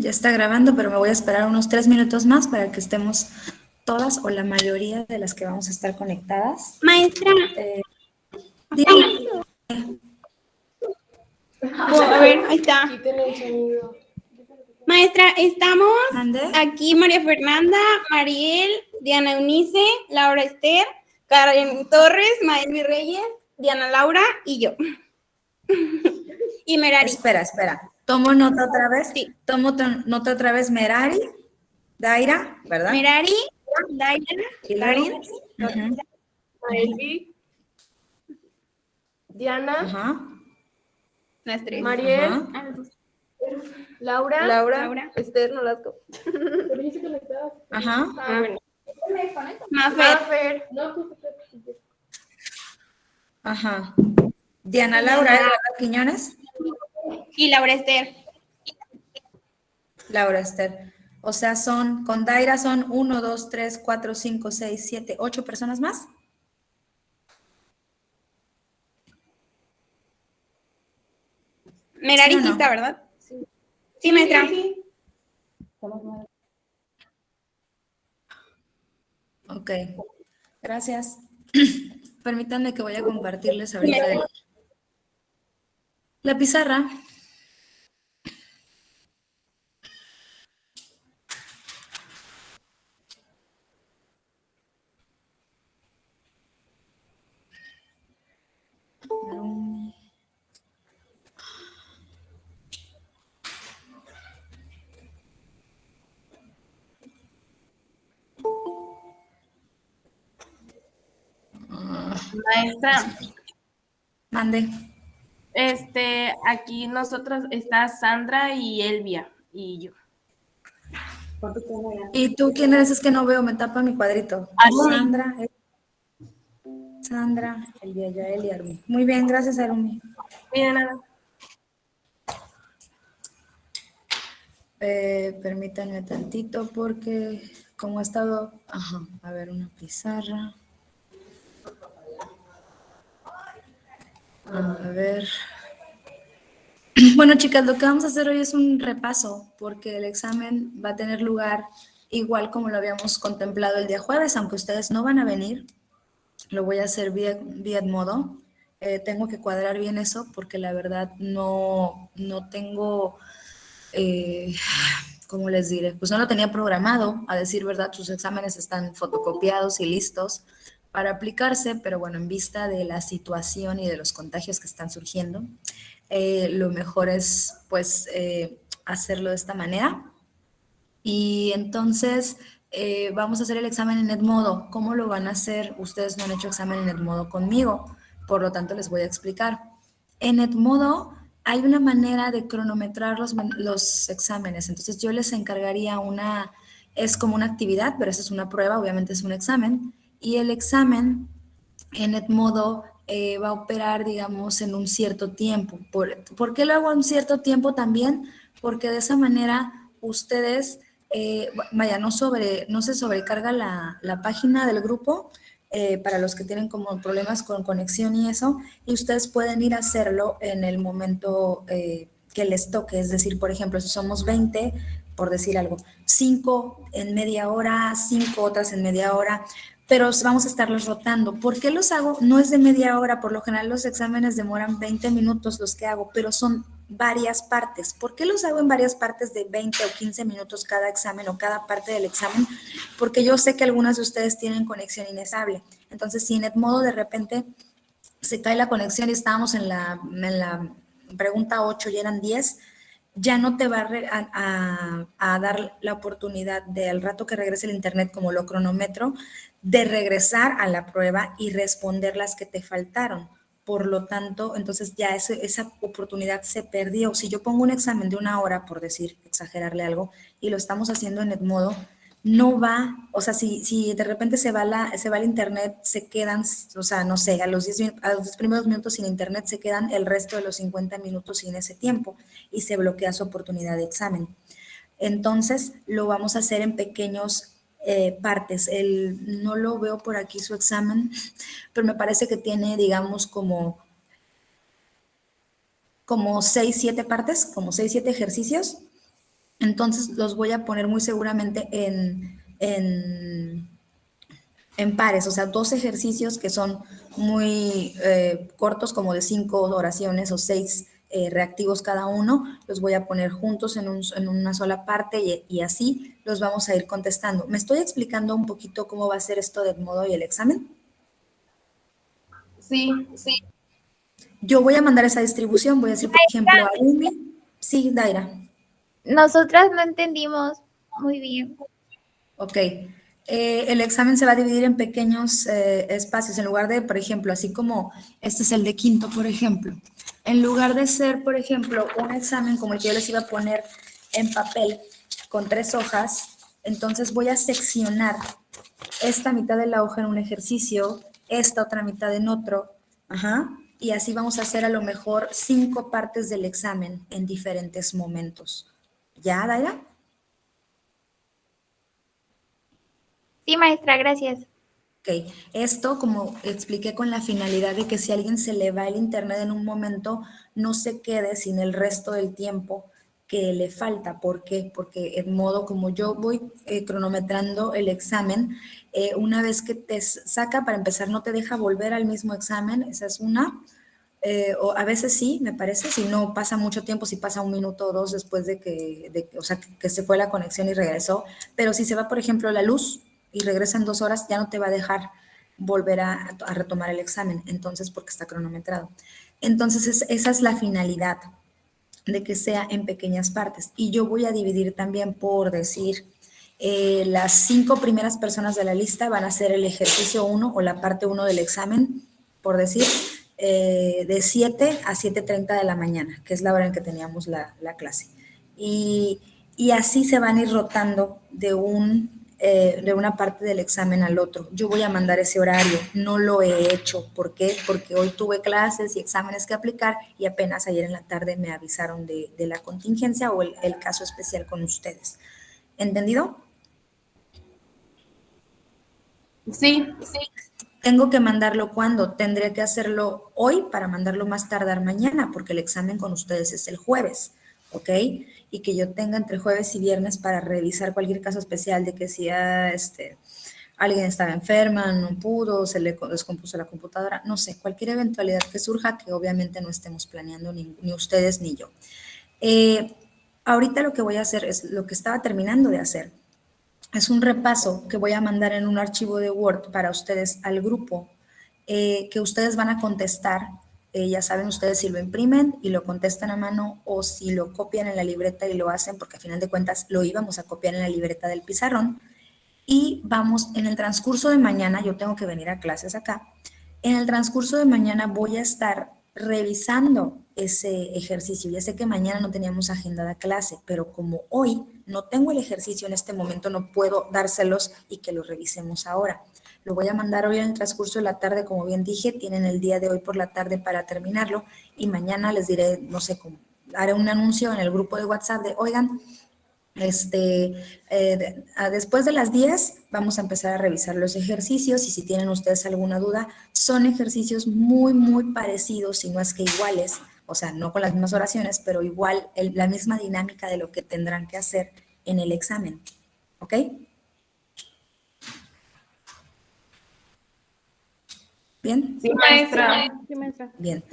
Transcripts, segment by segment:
Ya está grabando, pero me voy a esperar unos 3 minutos más para que estemos todas o la mayoría de las que vamos a estar conectadas. Maestra. Dígame. A ver, ahí está. Maestra, estamos ¿Mande? aquí María Fernanda, Mariel, Diana Eunice, Laura Esther, Karen Torres, Maelvi Reyes, Diana Laura y yo. Y Merari. Espera. Tomo nota otra vez. Sí. Tomo nota otra vez. Merari, Daira, ¿verdad? Merari, Daira, y Karen, Maelvi, Diana, las tres. Mariel, Laura, Esther Nolasco. Ajá. Mafer. Ajá. Diana Laura, ¿verdad, Quiñones? Y Laura Esther. Laura Esther. O sea, con Daira son 1, 2, 3, 4, 5, 6, 7, 8 personas más. Merari sí está, ¿verdad? Sí, maestra. Ok, gracias. Permítanme que voy a compartirles ahorita la pizarra. Maestra. Mande. Aquí nosotras está Sandra y Elvia y yo. ¿Y tú quién eres? Es que no veo, me tapa mi cuadrito. Sandra, Elvia, Yael y Arumi. Muy bien, gracias, Arumi. Bien, nada. Permítanme tantito porque como he estado... a ver, una pizarra. A ver... Bueno, chicas, lo que vamos a hacer hoy es un repaso, porque el examen va a tener lugar igual como lo habíamos contemplado el día jueves, aunque ustedes no van a venir. Lo voy a hacer vía Edmodo. Tengo que cuadrar bien eso, porque la verdad no tengo... ¿cómo les diré? Pues no lo tenía programado, a decir verdad, sus exámenes están fotocopiados y listos para aplicarse, pero bueno, en vista de la situación y de los contagios que están surgiendo, lo mejor es pues hacerlo de esta manera. Y entonces vamos a hacer el examen en Edmodo. ¿Cómo lo van a hacer? Ustedes no han hecho examen en Edmodo conmigo, por lo tanto les voy a explicar. En Edmodo hay una manera de cronometrar los exámenes, entonces yo les encargaría es como una actividad, pero esa es una prueba, obviamente es un examen, y el examen en Edmodo va a operar, digamos, en un cierto tiempo. ¿Por qué lo hago en cierto tiempo también? Porque de esa manera ustedes, no se sobrecarga la página del grupo, para los que tienen como problemas con conexión y eso, y ustedes pueden ir a hacerlo en el momento que les toque, es decir, por ejemplo, si somos 20, por decir algo, 5 en media hora, 5 otras en media hora, pero vamos a estarlos rotando. ¿Por qué los hago? No es de media hora, por lo general los exámenes demoran 20 minutos los que hago, pero son varias partes. ¿Por qué los hago en varias partes de 20 o 15 minutos cada examen o cada parte del examen? Porque yo sé que algunas de ustedes tienen conexión inestable. Entonces, si en Edmodo de repente se cae la conexión y estábamos en la pregunta 8 y eran 10, ya no te va a dar la oportunidad de al rato que regrese el internet como lo cronometro, de regresar a la prueba y responder las que te faltaron. Por lo tanto, entonces ya esa oportunidad se perdió. Si yo pongo un examen de 1 hora, por decir, exagerarle algo, y lo estamos haciendo en Edmodo, no va, o sea, si de repente se va el internet, se quedan, o sea, no sé, a los 10 primeros minutos sin internet se quedan el resto de los 50 minutos sin ese tiempo y se bloquea su oportunidad de examen. Entonces, lo vamos a hacer en pequeños partes. No lo veo por aquí su examen, pero me parece que tiene, digamos, como 6, 7 partes, como 6, 7 ejercicios. Entonces los voy a poner muy seguramente en pares, o sea, 2 ejercicios que son muy cortos, como de 5 oraciones o 6 reactivos cada uno, los voy a poner juntos en una sola parte y así los vamos a ir contestando. ¿Me estoy explicando un poquito cómo va a ser esto del modo y el examen? Sí. Yo voy a mandar esa distribución, voy a decir, por ejemplo, a Umi. Sí, Daira. Nosotras no entendimos muy bien. Ok. El examen se va a dividir en pequeños espacios, en lugar de, por ejemplo, así como este es el de quinto, por ejemplo. En lugar de ser, por ejemplo, un examen como el que yo les iba a poner en papel con 3 hojas, entonces voy a seccionar esta mitad de la hoja en un ejercicio, esta otra mitad en otro, y así vamos a hacer a lo mejor 5 partes del examen en diferentes momentos. ¿Ya, Daira? Sí, maestra, gracias. Ok, esto como expliqué con la finalidad de que si a alguien se le va el internet en un momento, no se quede sin el resto del tiempo que le falta. ¿Por qué? Porque en modo como yo voy cronometrando el examen, una vez que te saca, para empezar, no te deja volver al mismo examen, esa es una. O a veces sí, me parece, si no pasa mucho tiempo, si pasa 1 minuto o 2 después o sea, que se fue la conexión y regresó, pero si se va, por ejemplo, la luz y regresa en 2 horas, ya no te va a dejar volver a retomar el examen, entonces, porque está cronometrado. Entonces, esa es la finalidad, de que sea en pequeñas partes. Y yo voy a dividir también por decir, las 5 primeras personas de la lista van a hacer el ejercicio 1 o la parte 1 del examen, por decir, de 7 a 7:30 de la mañana, que es la hora en que teníamos la clase. Y así se van a ir rotando de una parte del examen al otro. Yo voy a mandar ese horario, no lo he hecho. ¿Por qué? Porque hoy tuve clases y exámenes que aplicar y apenas ayer en la tarde me avisaron de la contingencia o el caso especial con ustedes. ¿Entendido? Sí. Tengo que mandarlo cuando, tendré que hacerlo hoy para mandarlo más tardar mañana, porque el examen con ustedes es el jueves, ¿ok? Y que yo tenga entre jueves y viernes para revisar cualquier caso especial de que si alguien estaba enferma, no pudo, se le descompuso la computadora, no sé, cualquier eventualidad que surja que obviamente no estemos planeando ni ustedes ni yo. Ahorita lo que voy a hacer es lo que estaba terminando de hacer. Es un repaso que voy a mandar en un archivo de Word para ustedes al grupo, que ustedes van a contestar. Ya saben ustedes si lo imprimen y lo contestan a mano o si lo copian en la libreta y lo hacen, porque a final de cuentas lo íbamos a copiar en la libreta del pizarrón. Y vamos, en el transcurso de mañana, yo tengo que venir a clases acá, en el transcurso de mañana voy a estar revisando ese ejercicio. Ya sé que mañana no teníamos agendada clase, pero como hoy no tengo el ejercicio en este momento, no puedo dárselos y que lo revisemos ahora. Lo voy a mandar hoy en el transcurso de la tarde, como bien dije, tienen el día de hoy por la tarde para terminarlo y mañana les diré, no sé cómo, haré un anuncio en el grupo de WhatsApp de, oigan, después de las 10 vamos a empezar a revisar los ejercicios y si tienen ustedes alguna duda, son ejercicios muy, muy parecidos, si no es que iguales, o sea, no con las mismas oraciones, pero igual la misma dinámica de lo que tendrán que hacer en el examen. ¿Ok? ¿Bien? Sí, maestra. Sí, maestra. Bien.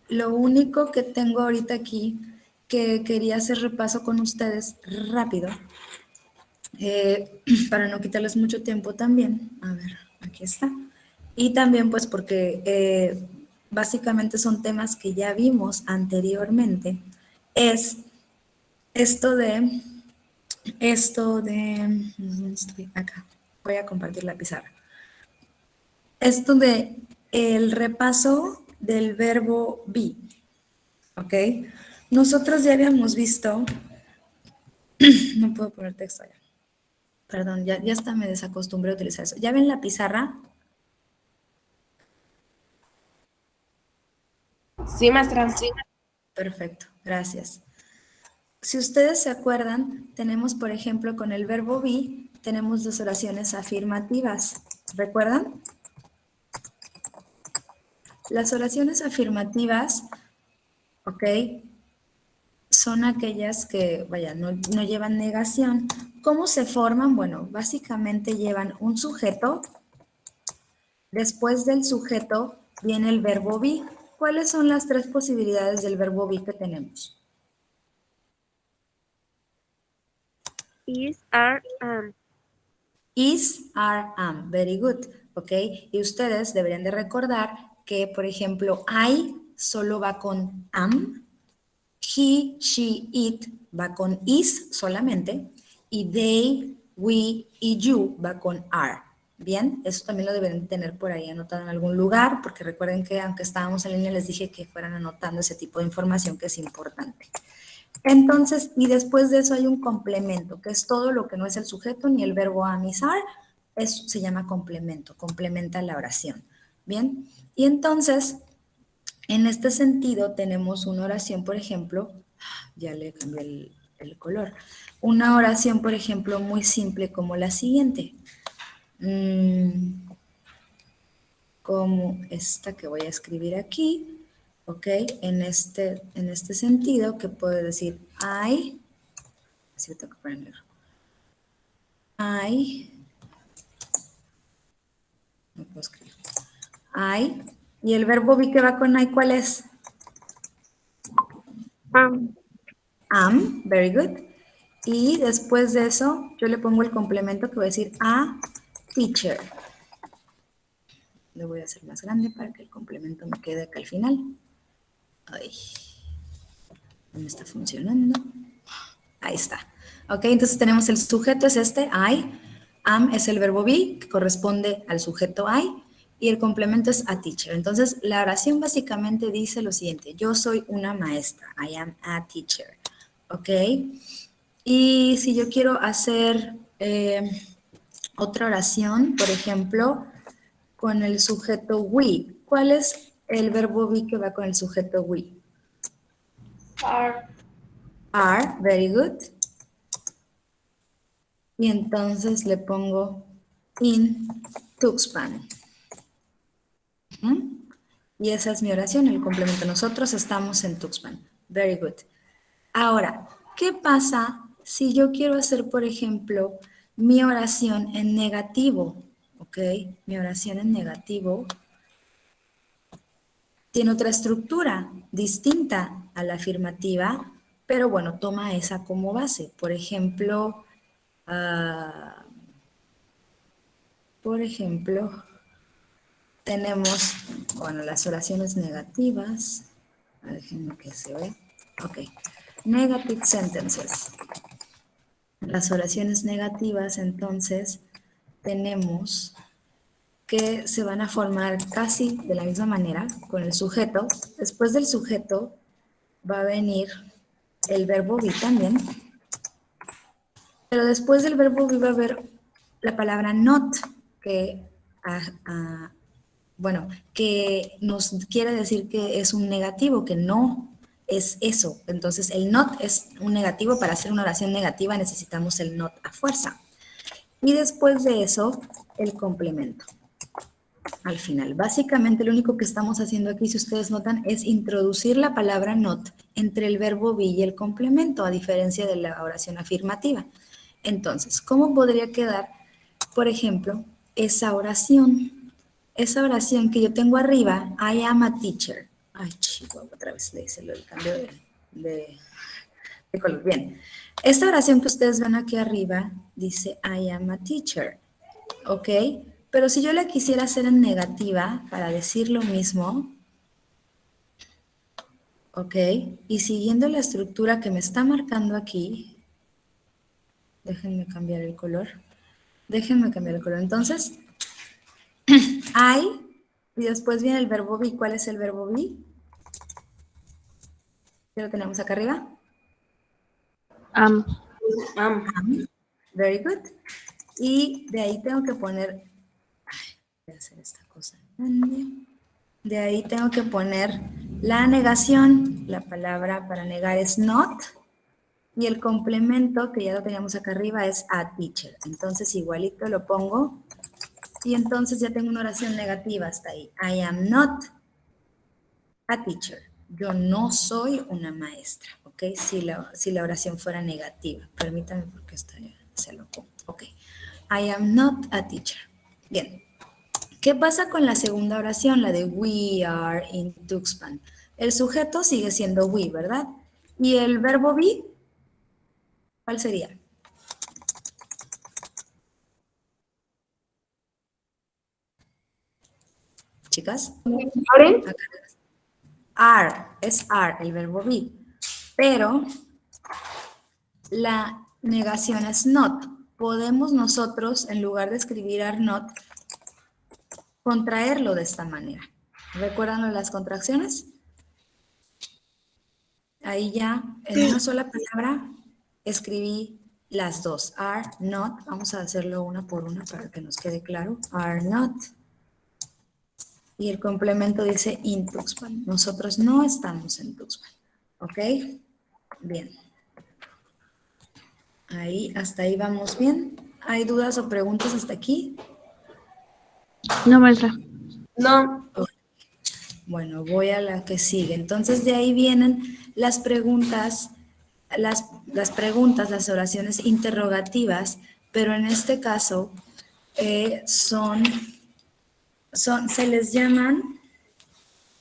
Lo único que tengo ahorita aquí que quería hacer repaso con ustedes rápido, para no quitarles mucho tiempo también. A ver, aquí está. Y también pues porque básicamente son temas que ya vimos anteriormente. Es estoy acá, voy a compartir la pizarra. Esto de el repaso del verbo be, ¿ok? Nosotros ya habíamos visto, no puedo poner texto allá. Perdón, ya hasta me desacostumbré a utilizar eso. ¿Ya ven la pizarra? Sí, maestra. Perfecto, gracias. Si ustedes se acuerdan, tenemos, por ejemplo, con el verbo be, tenemos 2 oraciones afirmativas. ¿Recuerdan? Las oraciones afirmativas, ¿ok? son aquellas que, vaya, no llevan negación. ¿Cómo se forman? Bueno, básicamente llevan un sujeto. Después del sujeto viene el verbo be. ¿Cuáles son las 3 posibilidades del verbo be que tenemos? Is, are, am. Is, are, am. Very good. ¿Ok? Y ustedes deberían de recordar que, por ejemplo, I solo va con am. He, she, it va con is solamente. Y they, we y you va con are. Bien, eso también lo deben tener por ahí anotado en algún lugar, porque recuerden que aunque estábamos en línea les dije que fueran anotando ese tipo de información que es importante. Entonces, y después de eso hay un complemento, que es todo lo que no es el sujeto ni el verbo am, is, are, eso se llama complemento, complementa la oración. Bien, y entonces, en este sentido tenemos una oración, por ejemplo, ya le cambié el color, una oración, por ejemplo, muy simple como la siguiente. Como esta que voy a escribir aquí, ¿ok? En este sentido, que puedo decir I, así tengo que poner, no puedo escribir, I, y el verbo be que va con I, ¿cuál es? Am, very good. Y después de eso, yo le pongo el complemento que voy a decir a teacher. Lo voy a hacer más grande para que el complemento me quede acá al final. Ay, no me está funcionando. Ahí está. Ok, entonces tenemos el sujeto es este, I. Am es el verbo be, que corresponde al sujeto I. Y el complemento es a teacher. Entonces, la oración básicamente dice lo siguiente. Yo soy una maestra. I am a teacher. Ok. Y si yo quiero hacer otra oración, por ejemplo, con el sujeto we. ¿Cuál es el verbo be que va con el sujeto we? Are. Are, very good. Y entonces le pongo in Tuxpan. Y esa es mi oración, el complemento. Nosotros estamos en Tuxpan. Very good. Ahora, ¿qué pasa si yo quiero hacer, por ejemplo, mi oración en negativo? ¿Ok? Mi oración en negativo tiene otra estructura distinta a la afirmativa, pero bueno, toma esa como base. Por ejemplo, tenemos, bueno, las oraciones negativas. Déjenme que se vea. Ok. Negative sentences. Las oraciones negativas, entonces, tenemos que se van a formar casi de la misma manera con el sujeto. Después del sujeto va a venir el verbo be también. Pero después del verbo be va a haber la palabra not, que bueno, que nos quiere decir que es un negativo, que no es eso. Entonces, el not es un negativo. Para hacer una oración negativa necesitamos el not a fuerza. Y después de eso, el complemento. Al final, básicamente lo único que estamos haciendo aquí, si ustedes notan, es introducir la palabra not entre el verbo be y el complemento, a diferencia de la oración afirmativa. Entonces, ¿cómo podría quedar, por ejemplo, esa oración? Esa oración que yo tengo arriba, I am a teacher. Ay, chico, otra vez le hice el cambio de color. Bien, esta oración que ustedes ven aquí arriba dice I am a teacher, ¿ok? Pero si yo la quisiera hacer en negativa para decir lo mismo, ¿ok? Y siguiendo la estructura que me está marcando aquí, déjenme cambiar el color. Entonces, I, y después viene el verbo be. ¿Cuál es el verbo be? ¿Ya lo tenemos acá arriba? Am. Very good. Y de ahí tengo que poner, voy a hacer esta cosa grande. De ahí tengo que poner la negación. La palabra para negar es not. Y el complemento, que ya lo teníamos acá arriba, es a teacher. Entonces, igualito lo pongo. Y entonces ya tengo una oración negativa hasta ahí. I am not a teacher. Yo no soy una maestra, ¿ok? Si la oración fuera negativa. Permítame porque esto ya se lo pongo. Ok. I am not a teacher. Bien. ¿Qué pasa con la segunda oración, la de we are in Tuxpan? El sujeto sigue siendo we, ¿verdad? ¿Y el verbo be? ¿Cuál sería? Chicas. Are, es are, el verbo be. Pero la negación es not. Podemos nosotros, en lugar de escribir are not, contraerlo de esta manera. ¿Recuerdan las contracciones? Ahí ya, en una sola palabra, escribí las dos. Are not. Vamos a hacerlo una por una para que nos quede claro. Are not. Y el complemento dice in Tuxpan. Nosotros no estamos en Tuxpan. ¿Ok? Bien. Ahí, hasta ahí vamos bien. ¿Hay dudas o preguntas hasta aquí? No, maestra. No. Bueno, voy a la que sigue. Entonces, de ahí vienen las preguntas, las oraciones interrogativas, pero en este caso se les llaman,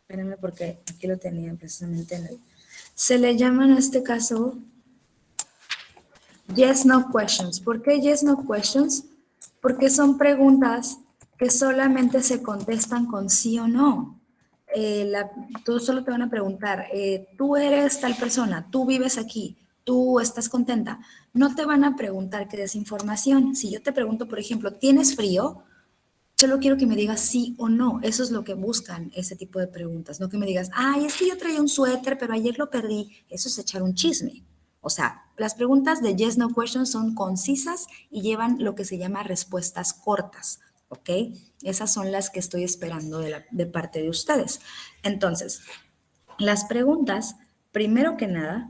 espérenme porque aquí lo tenía precisamente se le llaman en este caso yes, no questions. ¿Por qué yes, no questions? Porque son preguntas que solamente se contestan con sí o no. Tú solo te van a preguntar, tú eres tal persona, tú vives aquí, tú estás contenta. No te van a preguntar que des información. Si yo te pregunto, por ejemplo, ¿tienes frío? Solo quiero que me digas sí o no. Eso es lo que buscan ese tipo de preguntas. No que me digas, ay, es que yo traía un suéter, pero ayer lo perdí. Eso es echar un chisme. O sea, las preguntas de yes, no questions son concisas y llevan lo que se llama respuestas cortas. ¿Ok? Esas son las que estoy esperando de parte de ustedes. Entonces, las preguntas, primero que nada,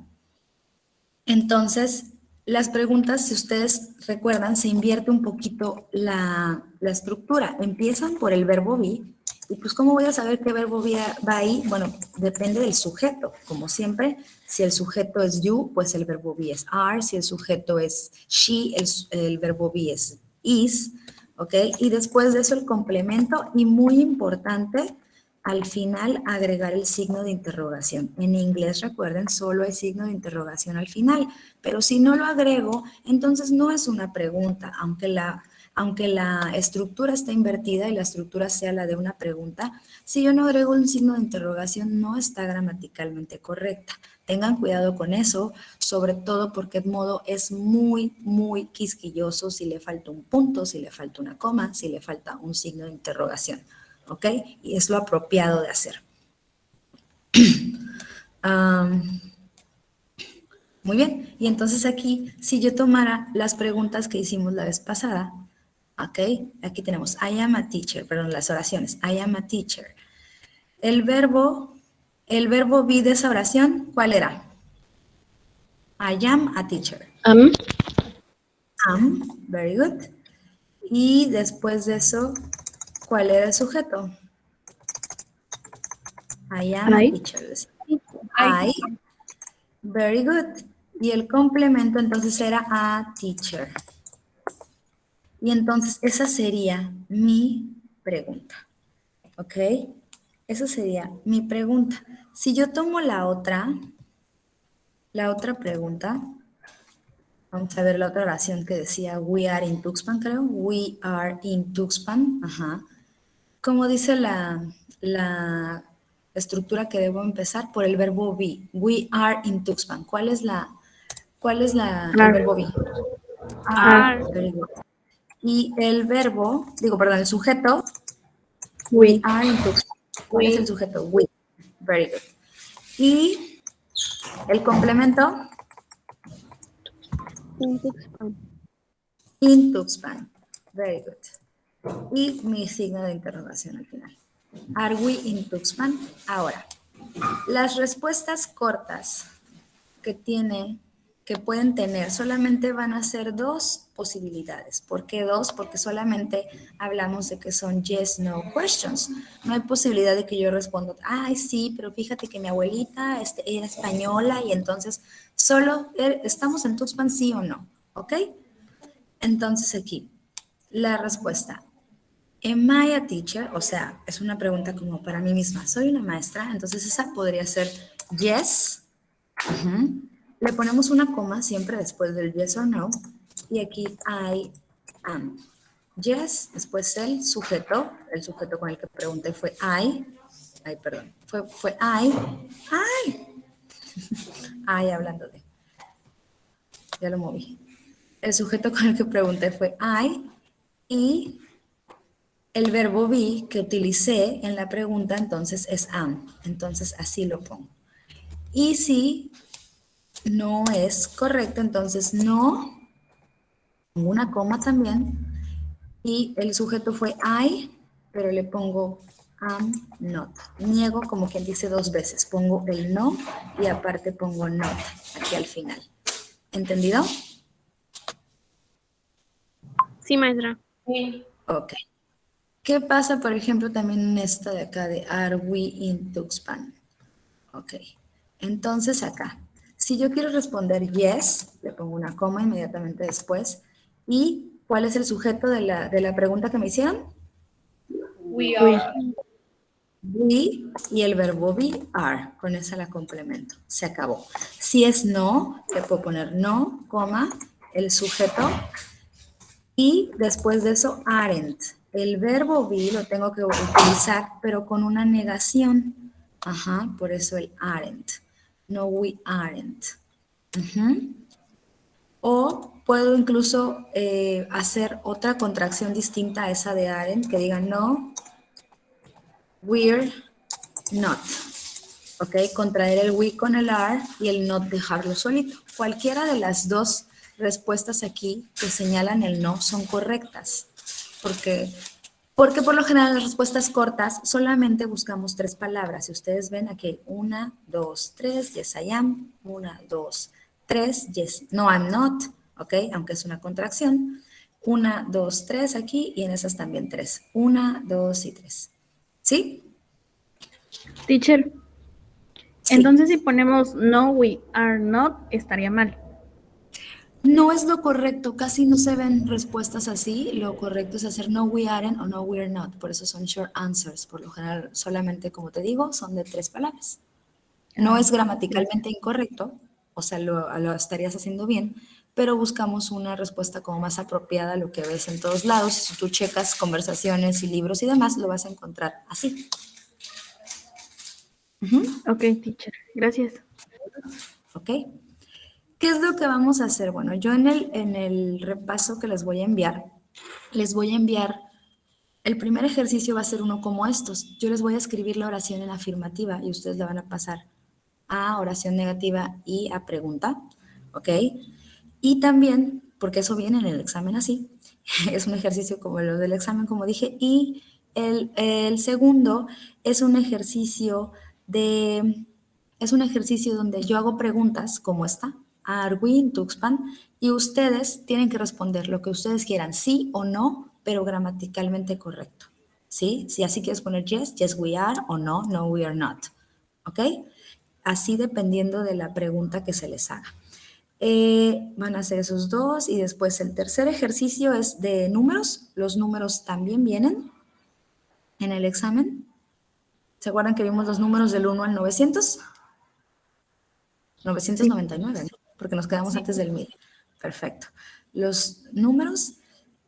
entonces, las preguntas, si ustedes recuerdan, se invierte un poquito la estructura. Empiezan por el verbo be. Y pues, ¿cómo voy a saber qué verbo va ahí? Bueno, depende del sujeto. Como siempre, si el sujeto es you, pues el verbo be es are. Si el sujeto es she, el verbo be es is. ¿Ok? Y después de eso el complemento. Y muy importante, al final agregar el signo de interrogación. En inglés, recuerden, solo hay signo de interrogación al final, pero si no lo agrego, entonces no es una pregunta, aunque la estructura está invertida y la estructura sea la de una pregunta, si yo no agrego un signo de interrogación no está gramaticalmente correcta. Tengan cuidado con eso, sobre todo porque Edmodo es muy, muy quisquilloso si le falta un punto, si le falta una coma, si le falta un signo de interrogación. ¿Ok? Y es lo apropiado de hacer. Muy bien. Y entonces aquí, si yo tomara las preguntas que hicimos la vez pasada, ¿ok? Aquí tenemos I am a teacher, perdón, las oraciones. I am a teacher. El verbo be de esa oración, ¿cuál era? I am a teacher. Am, very good. Y después de eso, ¿cuál era el sujeto? I am a teacher. I. Very good. Y el complemento entonces era a teacher. Y entonces esa sería mi pregunta. ¿Ok? Esa sería mi pregunta. Si yo tomo la otra pregunta, vamos a ver la otra oración que decía we are in Tuxpan, creo. We are in Tuxpan. Ajá. ¿Cómo dice la estructura que debo empezar? Por el verbo be. We are in Tuxpan. ¿Cuál es el verbo be? Are. Very good. Y el el sujeto, we are in Tuxpan. ¿Cuál es el sujeto? We. Very good. Y el complemento, in Tuxpan. Very good. Y mi signo de interrogación al final. Are we in Tuxpan? Ahora, las respuestas cortas que tiene que pueden tener. Solamente van a ser dos posibilidades. ¿Por qué dos? Porque solamente hablamos de que son yes, no questions. No hay posibilidad de que yo responda, ay, sí, pero fíjate que mi abuelita era española y entonces solo estamos en Tuxpan, sí o no, ¿ok? Entonces aquí, la respuesta. Am I a teacher? O sea, es una pregunta como para mí misma. ¿Soy una maestra? Entonces esa podría ser yes. Ujú. Le ponemos una coma siempre después del yes or no. Y aquí I am. Yes, después el sujeto con el que pregunté fue I. Ay, perdón. Fue I. I hablando de. Ya lo moví. El sujeto con el que pregunté fue I. Y el verbo be que utilicé en la pregunta entonces es am. Entonces así lo pongo. Y si no es correcto, entonces no, pongo una coma también. Y el sujeto fue I, pero le pongo am not. Niego como quien dice dos veces. Pongo el no y aparte pongo not aquí al final. ¿Entendido? Sí, maestra. Sí. Ok. ¿Qué pasa, por ejemplo, también en esta de acá de Are we in Tuxpan? Ok. Entonces acá, si yo quiero responder yes, le pongo una coma inmediatamente después. ¿Y cuál es el sujeto de la pregunta que me hicieron? We Uy. are. We y el verbo be are. Con esa la complemento. Se acabó. Si es no, le puedo poner no, coma, el sujeto. Y después de eso, aren't. El verbo be lo tengo que utilizar, pero con una negación. Ajá, por eso el aren't. No, we aren't. Ujú. O puedo incluso hacer otra contracción distinta a esa de aren't, que diga no, we're not. ¿Ok? Contraer el we con el are y el not dejarlo solito. Cualquiera de las dos respuestas aquí que señalan el no son correctas. Porque por lo general las respuestas cortas solamente buscamos tres palabras. Si ustedes ven aquí, 1, 2, 3, yes I am, 1, 2, 3, yes, no I'm not, ¿ok? Aunque es una contracción. 1, 2, 3 aquí y en esas también 3. 1, 2 y 3. ¿Sí? Teacher, Sí. entonces si ponemos no, we are not, estaría mal. No es lo correcto, casi no se ven respuestas así. Lo correcto es hacer no we aren't o no we're not. Por eso son short answers. Por lo general, solamente, como te digo, son de 3 palabras. No es gramaticalmente incorrecto, o sea, lo estarías haciendo bien, pero buscamos una respuesta como más apropiada a lo que ves en todos lados. Si tú checas conversaciones y libros y demás, lo vas a encontrar así. Ujú. Ok, teacher, gracias. ¿Ok? ¿Qué es lo que vamos a hacer? Bueno, yo en el repaso que les voy a enviar, el primer ejercicio va a ser uno como estos. Yo les voy a escribir la oración en afirmativa y ustedes la van a pasar a oración negativa y a pregunta, ¿ok? Y también, porque eso viene en el examen así, es un ejercicio como lo del examen, como dije, y el segundo es un ejercicio donde yo hago preguntas como esta, Are we in Tuxpan? Y ustedes tienen que responder lo que ustedes quieran, sí o no, pero gramaticalmente correcto. ¿Sí? Si así quieres poner yes, yes we are, o no, no we are not. ¿Ok? Así dependiendo de la pregunta que se les haga. Van a hacer esos dos y después el tercer ejercicio es de números. Los números también vienen en el examen. ¿Se acuerdan que vimos los números del 1 al 900? 999, ¿no? Porque nos quedamos antes del 1000. Perfecto. Los números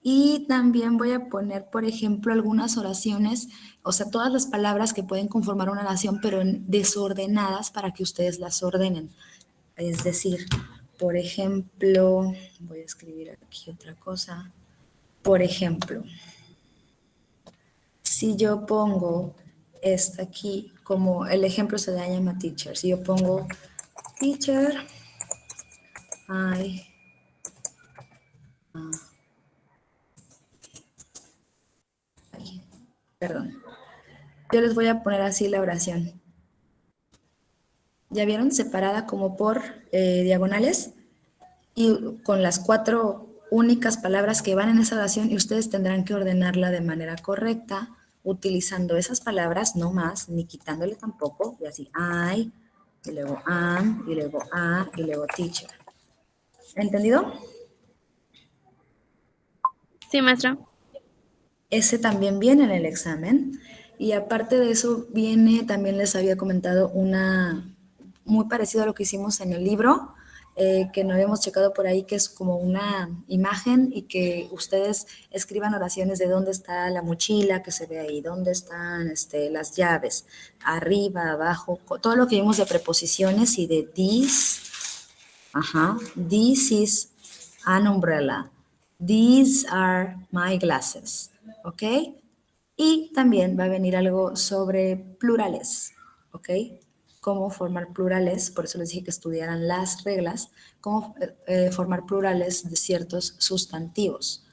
y también voy a poner, por ejemplo, algunas oraciones, o sea, todas las palabras que pueden conformar una oración, pero desordenadas para que ustedes las ordenen. Es decir, por ejemplo, voy a escribir aquí otra cosa. Por ejemplo, si yo pongo esta aquí, como el ejemplo se llama teacher, si yo pongo teacher, ay, perdón, yo les voy a poner así la oración. ¿Ya vieron? Separada como por diagonales. y con las 4 únicas palabras que van en esa oración y ustedes tendrán que ordenarla de manera correcta, utilizando esas palabras, no más, ni quitándole tampoco, y así, I, y luego am, y luego a, y luego teacher. ¿Entendido? Sí, maestra. Ese también viene en el examen. Y aparte de eso, viene, también les había comentado una muy parecido a lo que hicimos en el libro, que no habíamos checado por ahí, que es como una imagen y que ustedes escriban oraciones de dónde está la mochila que se ve ahí, dónde están las llaves, arriba, abajo, todo lo que vimos de preposiciones y de this. Ajá. This is an umbrella. These are my glasses. ¿Ok? Y también va a venir algo sobre plurales. ¿Ok? Cómo formar plurales, por eso les dije que estudiaran las reglas, cómo formar plurales de ciertos sustantivos.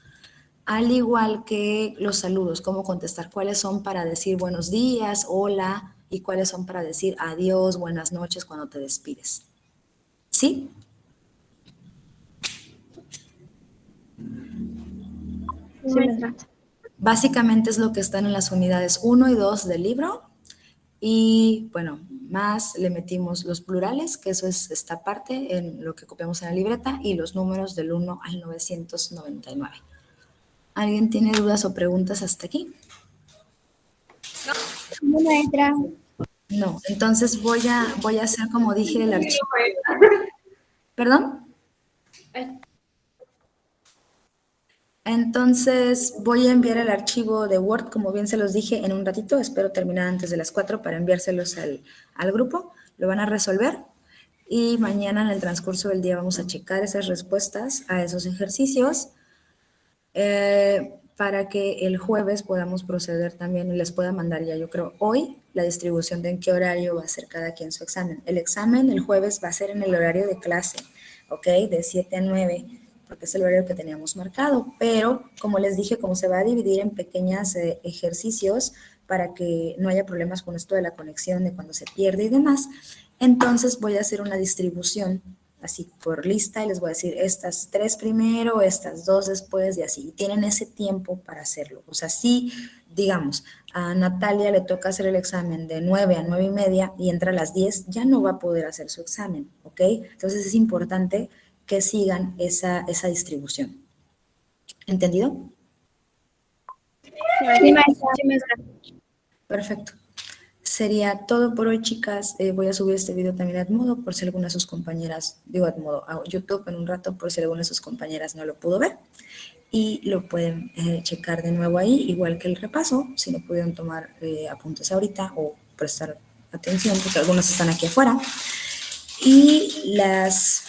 Al igual que los saludos, cómo contestar, cuáles son para decir buenos días, hola, y cuáles son para decir adiós, buenas noches cuando te despides. ¿Sí? Sí, maestra. Básicamente es lo que están en las unidades 1 y 2 del libro. Y bueno, más le metimos los plurales, que eso es esta parte en lo que copiamos en la libreta, y los números del 1 al 999. ¿Alguien tiene dudas o preguntas hasta aquí? No, maestra. No, entonces voy a hacer como dije el archivo. ¿Perdón? Entonces voy a enviar el archivo de Word, como bien se los dije, en un ratito. Espero terminar antes de las 4 para enviárselos al grupo. Lo van a resolver y mañana en el transcurso del día vamos a checar esas respuestas a esos ejercicios para que el jueves podamos proceder también y les pueda mandar ya, yo creo, hoy la distribución de en qué horario va a ser cada quien su examen. El examen el jueves va a ser en el horario de clase, ¿ok? De 7 a 9, porque es el horario que teníamos marcado, pero como les dije, como se va a dividir en pequeños ejercicios para que no haya problemas con esto de la conexión, de cuando se pierde y demás, entonces voy a hacer una distribución así por lista y les voy a decir estas 3 primero, estas 2 después y así. Y tienen ese tiempo para hacerlo. O sea, si, digamos, a Natalia le toca hacer el examen de 9 a 9 y media y entra a las 10, ya no va a poder hacer su examen, ¿ok? Entonces es importante que sigan esa distribución. ¿Entendido? Sí, maestra. Sí, maestra. Perfecto. Sería todo por hoy, chicas. Voy a subir este video también a Edmodo por si alguna de sus compañeras, digo Edmodo, a YouTube en un rato por si alguna de sus compañeras no lo pudo ver. Y lo pueden checar de nuevo ahí, igual que el repaso, si no pudieron tomar apuntes ahorita o prestar atención, porque algunos están aquí afuera. Y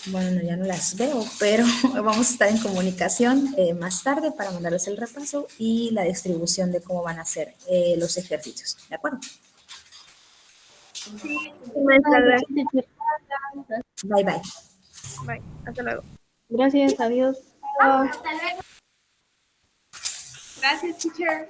bueno, ya no las veo, pero vamos a estar en comunicación más tarde para mandarles el repaso y la distribución de cómo van a ser los ejercicios. ¿De acuerdo? Sí, maestra. Gracias. Bye, bye. Bye. Hasta luego. Gracias, adiós. Gracias, teacher.